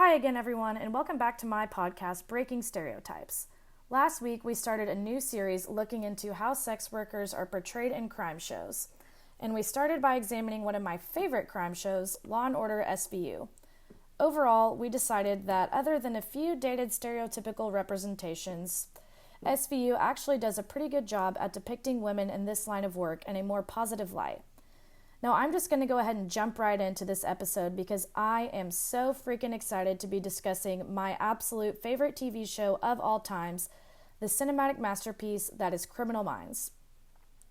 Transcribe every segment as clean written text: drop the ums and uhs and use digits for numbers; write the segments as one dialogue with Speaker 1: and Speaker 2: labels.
Speaker 1: Hi again, everyone, and welcome back to my podcast, Breaking Stereotypes. Last week, we started a new series looking into how sex workers are portrayed in crime shows. And we started by examining one of my favorite crime shows, Law & Order SVU. Overall, we decided that other than a few dated stereotypical representations, SVU actually does a pretty good job at depicting women in this line of work in a more positive light. Now, I'm just going to go ahead and jump right into this episode because I am so freaking excited to be discussing my absolute favorite TV show of all times, the cinematic masterpiece that is Criminal Minds.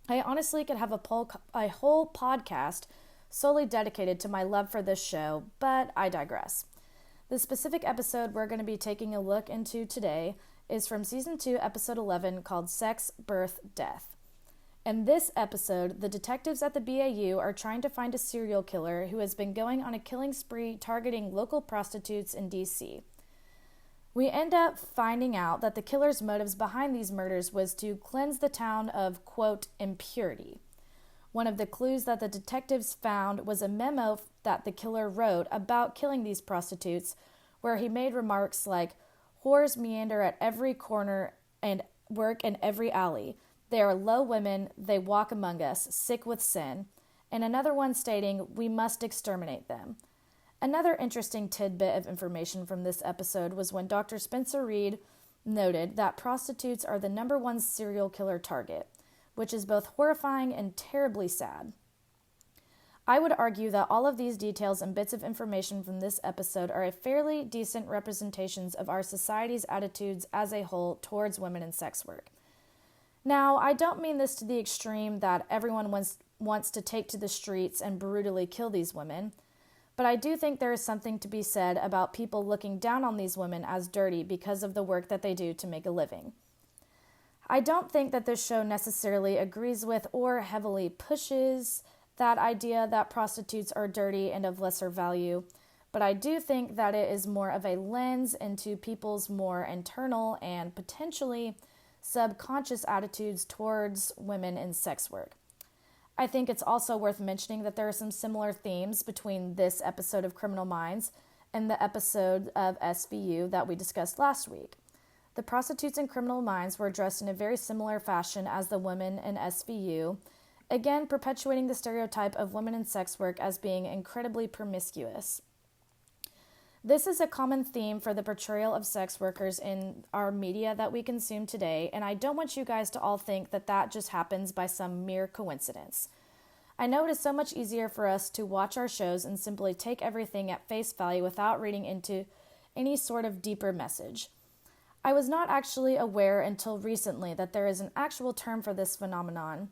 Speaker 1: I honestly could have a whole podcast solely dedicated to my love for this show, but I digress. The specific episode we're going to be taking a look into today is from Season 2, Episode 11, called Sex, Birth, Death. In this episode, the detectives at the BAU are trying to find a serial killer who has been going on a killing spree targeting local prostitutes in D.C. We end up finding out that the killer's motives behind these murders was to cleanse the town of, quote, impurity. One of the clues that the detectives found was a memo that the killer wrote about killing these prostitutes, where he made remarks like, "Whores meander at every corner and work in every alley. They are low women, they walk among us, sick with sin," and another one stating, "We must exterminate them." Another interesting tidbit of information from this episode was when Dr. Spencer Reid noted that prostitutes are the number one serial killer target, which is both horrifying and terribly sad. I would argue that all of these details and bits of information from this episode are a fairly decent representations of our society's attitudes as a whole towards women in sex work. Now, I don't mean this to the extreme that everyone wants to take to the streets and brutally kill these women, but I do think there is something to be said about people looking down on these women as dirty because of the work that they do to make a living. I don't think that this show necessarily agrees with or heavily pushes that idea that prostitutes are dirty and of lesser value, but I do think that it is more of a lens into people's more internal and potentially subconscious attitudes towards women in sex work. I think it's also worth mentioning that there are some similar themes between this episode of Criminal Minds and the episode of SVU that we discussed last week. The prostitutes in Criminal Minds were dressed in a very similar fashion as the women in SVU, again perpetuating the stereotype of women in sex work as being incredibly promiscuous. This is a common theme for the portrayal of sex workers in our media that we consume today, and I don't want you guys to all think that that just happens by some mere coincidence. I know it is so much easier for us to watch our shows and simply take everything at face value without reading into any sort of deeper message. I was not actually aware until recently that there is an actual term for this phenomenon,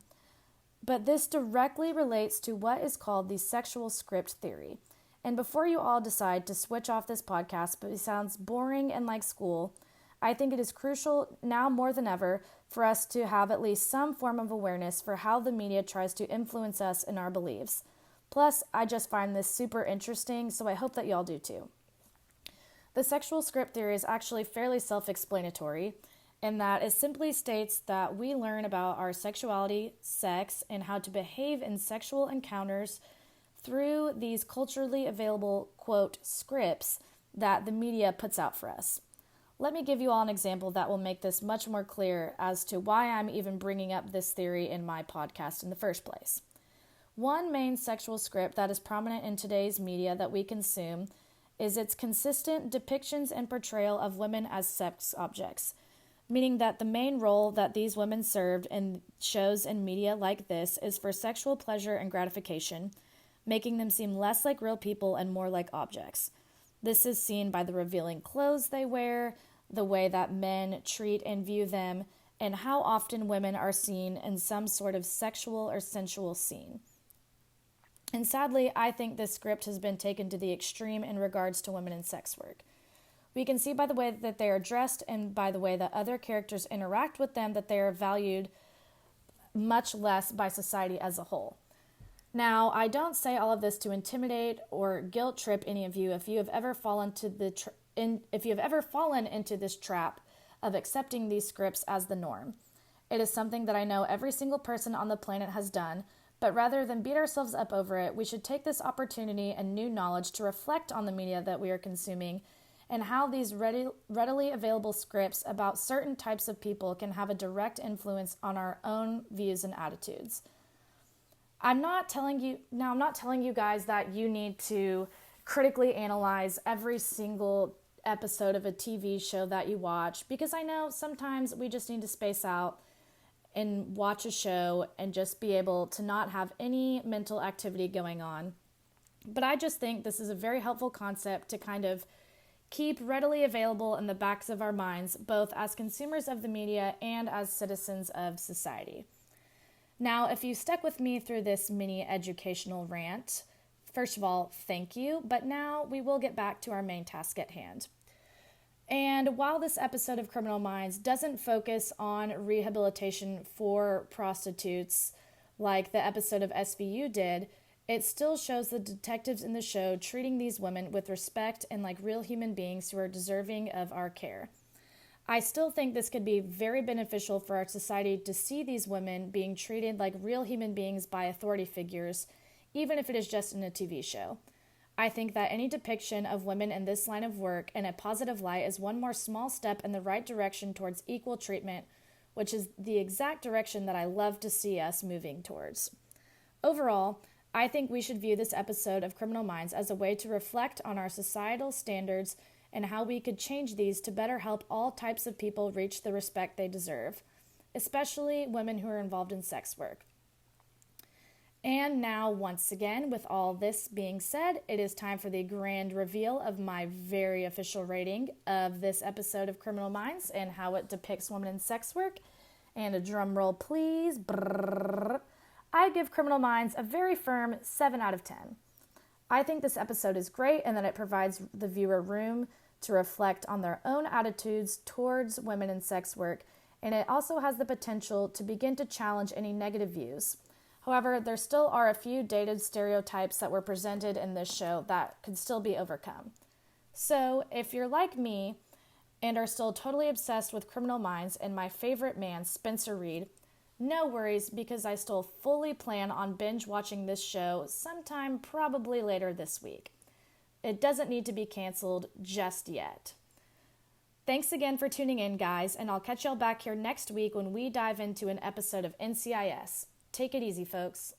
Speaker 1: but this directly relates to what is called the sexual script theory. And before you all decide to switch off this podcast but it sounds boring and like school, I think it is crucial now more than ever for us to have at least some form of awareness for how the media tries to influence us in our beliefs. Plus, I just find this super interesting, so I hope that y'all do too. The sexual script theory is actually fairly self-explanatory in that it simply states that we learn about our sexuality, sex, and how to behave in sexual encounters through these culturally available, quote, scripts that the media puts out for us. Let me give you all an example that will make this much more clear as to why I'm even bringing up this theory in my podcast in the first place. One main sexual script that is prominent in today's media that we consume is its consistent depictions and portrayal of women as sex objects, meaning that the main role that these women served in shows and media like this is for sexual pleasure and gratification, making them seem less like real people and more like objects. This is seen by the revealing clothes they wear, the way that men treat and view them, and how often women are seen in some sort of sexual or sensual scene. And sadly, I think this script has been taken to the extreme in regards to women in sex work. We can see by the way that they are dressed and by the way that other characters interact with them that they are valued much less by society as a whole. Now, I don't say all of this to intimidate or guilt trip any of you if you have ever fallen into this trap of accepting these scripts as the norm. It is something that I know every single person on the planet has done, but rather than beat ourselves up over it, we should take this opportunity and new knowledge to reflect on the media that we are consuming and how these readily available scripts about certain types of people can have a direct influence on our own views and attitudes. I'm not telling you guys that you need to critically analyze every single episode of a TV show that you watch, because I know sometimes we just need to space out and watch a show and just be able to not have any mental activity going on. But I just think this is a very helpful concept to kind of keep readily available in the backs of our minds, both as consumers of the media and as citizens of society. Now, if you stuck with me through this mini educational rant, first of all, thank you, but now we will get back to our main task at hand. And while this episode of Criminal Minds doesn't focus on rehabilitation for prostitutes like the episode of SVU did, it still shows the detectives in the show treating these women with respect and like real human beings who are deserving of our care. I still think this could be very beneficial for our society to see these women being treated like real human beings by authority figures, even if it is just in a TV show. I think that any depiction of women in this line of work in a positive light is one more small step in the right direction towards equal treatment, which is the exact direction that I love to see us moving towards. Overall, I think we should view this episode of Criminal Minds as a way to reflect on our societal standards and how we could change these to better help all types of people reach the respect they deserve, especially women who are involved in sex work. And now, once again, with all this being said, it is time for the grand reveal of my very official rating of this episode of Criminal Minds and how it depicts women in sex work. And a drum roll, please. Brrr. I give Criminal Minds a very firm 7 out of 10. I think this episode is great and that it provides the viewer room to reflect on their own attitudes towards women in sex work, and it also has the potential to begin to challenge any negative views. However, there still are a few dated stereotypes that were presented in this show that could still be overcome. So, if you're like me and are still totally obsessed with Criminal Minds and my favorite man, Spencer Reid, no worries, because I still fully plan on binge watching this show sometime probably later this week. It doesn't need to be canceled just yet. Thanks again for tuning in, guys, and I'll catch y'all back here next week when we dive into an episode of NCIS. Take it easy, folks.